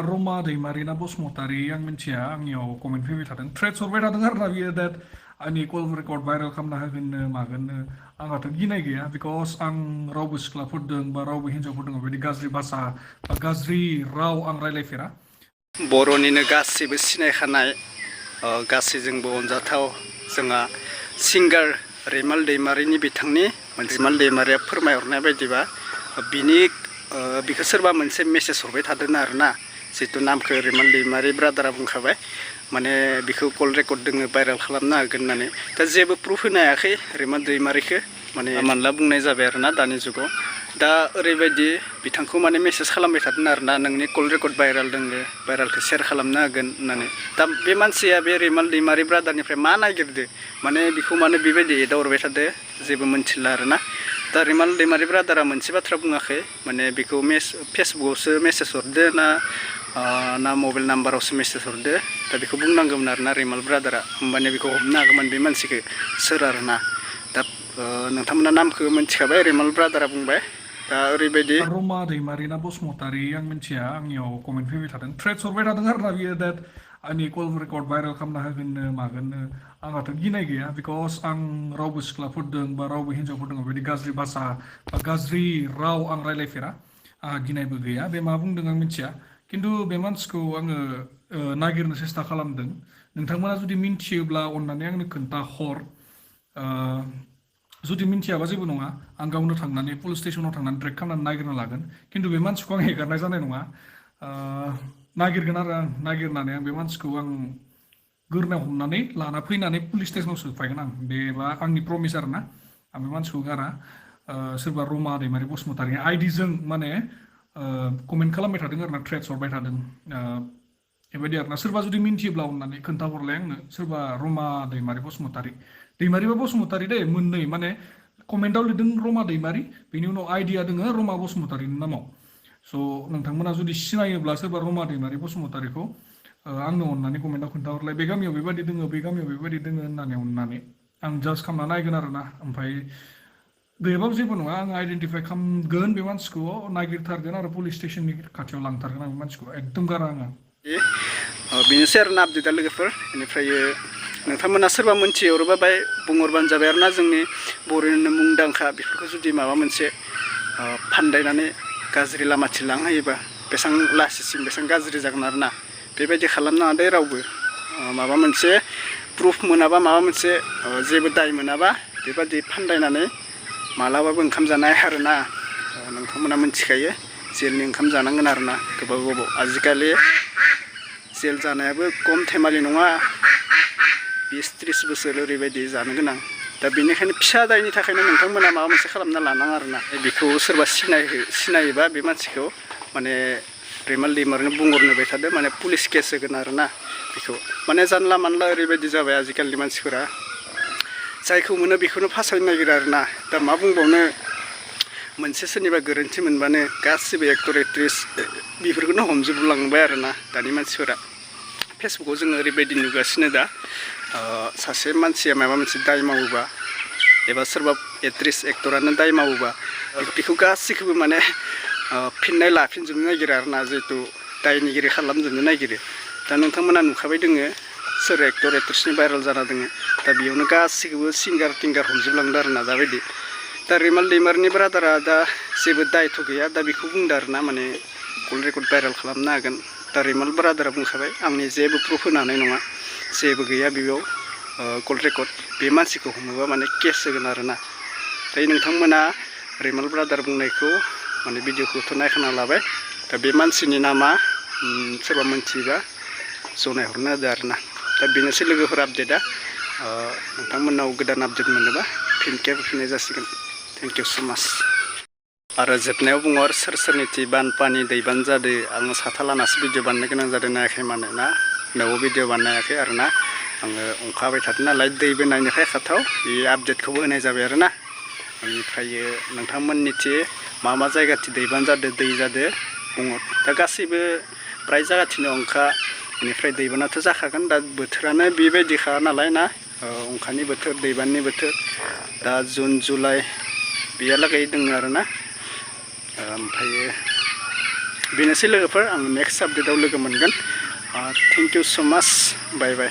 Roma Daimary na Bosmotari yang mencia angniयाव comment फैबाय थादों threads हरबाय थादों आरोना बियो that आंनि कल रेकर्ड भाइरेल खालामना होगोननो मागोननो आंहाथ' गिनाय गैया because आं रावबो सिख्लाफोरदों बा रावबो हिन्जावफोरदों बेबायदि गाज्रि भाषा बा गाज्रि राव आं रायलायफेरा बर'निनो गासैबो सिनायखानाय गासैजोंबो अनजाथाव जोंहा सिंगार रिमाल दैमारिनि बिथांनि रिमाल दैमारिया फोरमायहरनाय बायदिबा बिखौ सोरबा मोनसे मेसेज हरबाय थादों आरोना जितु नामखौ रिमाल दैमारि ब्रादारा बुंखाबाय माने बिखौ कल रेकर्ड दोङो भाइरेल खालामनो हागोन होननानै दा जेबो प्रुफ होनो हायाखै रिमाल दैमारिखौ माने मानला बुंनाय जाबाय आरोना दानि जुगाव दा ओरैबायदि बिथांखौ माने मेसेज खालामबाय थादों आरोना नोंनि कल रेकर्ड भाइरेल दोङो भाइरेलखौ शेयार खालामनो हागोन होननानै दा बे मानसिया बे रिमाल दैमारि ब्रादारनिफ्राय मा नागिरदो माने बिखौ माने बेबायदि एदावहरबाय थादो जेबो मोनथिला आरोना दा रिमाल दैमारि ब्रादारा मोनसे बाथ्रा बुङाखै माने बिखौ फेसबुकआवसो मेसेज हरदो ना मबाइल नाम्बारावसो मेसेज हरदो दा बेखौ बुंनांगौमोन आरोना रिमाल ब्रादारा होमबानिया बेखौ हमनो हागौमोन बे मानसिखौ सोर आरोना दा नोंथांमोना नामखौ मिथिखाबाय रिमाल ब्रादारा बुंबाय दा ओरैबायदि Roma Daimary na Bosmotari yang mencia angनियाव comment फैबाय थादों threads हरबाय थादों आरोना बियो that आंनि कल रेकर्ड भाइरेल खालामना होगोननो मागोननो आंहाथ' गिनाय गैया because आं रावबो सिख्लाफोरदों बा रावबो हिन्जावफोरदों बेबायदि गाज्रि भाषा बा गाज्रि राव आं रायलायफेरा आंहा गिनायबो गैया बे मा बुंदों आं मिथिया खिन्थु बे मानसिखौ आङो नागिरनो सेस्था खालामदों नोंथांमोना जुदि मिन्थियोब्ला अननानै आंनो खोन्थाहर जुदि मिन्थियाबा जेबो नङा आं गावनो थांनानै पुलिस स्टेशनाव थांनानै ट्रेक खालामनानै नागिरना लागोन खिन्थु बे मानसिखौ आं हेगारनाय जानाय नङा नागिरगोन आरो आं नागिरनानै आं बे मानसिखौ आं गोरनायाव हमनानै लाना फैनानै पुलिस स्टेशनाव सोफायगोन आं बेबा आंनि प्रमिस आरोना आं बे मानसिखौ गारा सोरबा रमा दैमारि बसुमतारी आइडिजों माने कमेन्ट खालामबाय थादों आरोना थ्रेड्स हरबाय थादों बेबायदि आरोना सोरबा जुदि मिन्थियोब्ला अननानै खोन्थाहरलाय आंनो सोरबा रमा दैमारि बसुमतारी दैमारि बा बसुमतारी दे मोननै माने कमेन्टआव लिरदों रमा दैमारि बेनि उनाव आइडिया दोङो रमा बसुमतारीनि नामाव स' नोंथांमोना जुदि सिनायोब्ला सोरबा रमा दैमारि बसुमतारीखौ आंनो अननानै कमेन्टआव खोन्थाहरलाय बे गामियाव बेबायदि दोङो बे गामियाव बेबायदि दोङो होननानै अननानै आं जाज खालामना नायगोन आरोना ओमफ्राय गैयाबाबो जेबो नङा आं आइडेन्टिफाइ खालामगोन बे मानसिखौ नागिरथारगोन आरो पुलिस स्टेशननि खाथियाव लांथारगोन आं बे मानसिखौ एकदम गारा आङो बेनोसै आरोना आपडेटआ लोगोफोर बेनिफ्राय नोंथांमोना सोरबा मोनथिहरोबा बाय बुंहरबानो जाबाय आरोना जोंनि बर'निनो मुंदांखा बेफोरखौ जुदि माबा मोनसे फान्दायनानै गाज्रि लामाथिं लांहोयोबा बेसेबां लासिसिम बेसेबां गाज्रि जागोन आरोना बेबायदि खालामनाङा दे रावबो माबा मोनसे प्रुफ मोनाबा माबा मोनसे जेबो दाय मोनाबा बेबायदि फान्दायनानै मालाबाबो ओंखाम जानाय आरोना नोंथांमोना मिथिखायो जेलनि ओंखाम जानांगोन आरोना गोबाव गोबाव आजिखालि जेल जानायाबो खम धेमालि नङा 20-30 बोसोर ओरैबायदि जानो गोनां दा बेनिखायनो फिसा दायनि थाखायनो नोंथांमोना माबा मोनसे खालामना लानाङा आरोना बेखौ सोरबा सिनायोबा बे मानसिखौ माने रिमाल दैमारिनो बुंहरनोबाय थादो माने पुलिस केस होगोन आरोना बेखौ माने जानला मानला ओरैबायदि जाबाय आजिखालिनि मानसिफोरा जायखौ मोनो बेखौनो फासायनो नागिरो आरोना दा मा बुंबावनो मोनसे सोरनिबा गोरोन्थि मोनबानो गासिबो एक्टर एक्ट्रिस बेफोरखौनो हमजोबलांबाय आरोना दानि मानसिफोरा फेसबुकाव जोङो ओरैबायदि नुगासिनो दा सासे मानसिया माबा मोनसे दाय मावोबा एबा सोरबा एक्ट्रिस एक्टरानो दाय मावोबा बेखौ गासैखौबो माने फिननाय लाफिनजोबनो नागिरो आरोना जिहेतु दायनिगिरि खालामजोबनो नागिरो दा नोंथांमोना नुखाबाय दोङो सोर एक्टर एक्ट्रिसनि भाइरेल जाना दोङो दा बेयावनो गासैखौबो सिंगार टिंगार हमजोबलांदो आरोना दाबायदि दा रिमाल दैमारिनि ब्रादारा दा जेबो दायथ' गैया दा बेखौ बुंदो आरोना माने कल रेकर्ड भाइरेल खालामनो हागोन दा रिमाल ब्रादारा बुंखाबाय आंनि जेबो प्रुफ होनो हानाय नङा जेबो गैया बेयाव कल रेकर्ड बे मानसिखौ हमोबा माने केस होगोन आरोना दायो नोंथांमोना रिमाल ब्रादार बुंनायखौ माने भिडिअखौथ' नायखाना लाबाय दा बे मानसिनि नामा सोरबा मोनथियोबा जनायहरनो होदो आरोना दा बेनोसै लोगोफोर आपडेटआ नोंथांमोननाव गोदान आपडेट मोनोबा फिन खेब होफिननाय जासिगोन थेंक इउ सो माच आरो जोबनायाव बुङो सोर सोरनिथि बानपानि दैबान जादों आङो साथा लानासो भिडिअ बानायनो गोनां जादों नायाखै मानोना न'आव भिडिअ बानायाखै आरोना आङो अंखाबाय थादों नालाय दै बोनायनिफ्राय खाथाव बे आपडेटखौबो होनाय जाबाय आरोना बेनिफ्राय नोंथांमोननिथि मा मा जायगाथि दैबान जादों दै जादों बुङो दा गासैबो फ्राय जायगाथिनो अंखा बेनिफ्राय दैबानाथ' जाखागोन दा बोथोरानो बेबायदिखा नालाय ना अंखानि बोथोर दैबाननि बोथोर दा जुन जुलाइ बेयालागै दङ आरोना ओमफ्राय बेनोसै लोगोफोर आं नेक्स्ट आपडेटआव लोगो मोनगोन थेंक इउ स' माच बाय बाय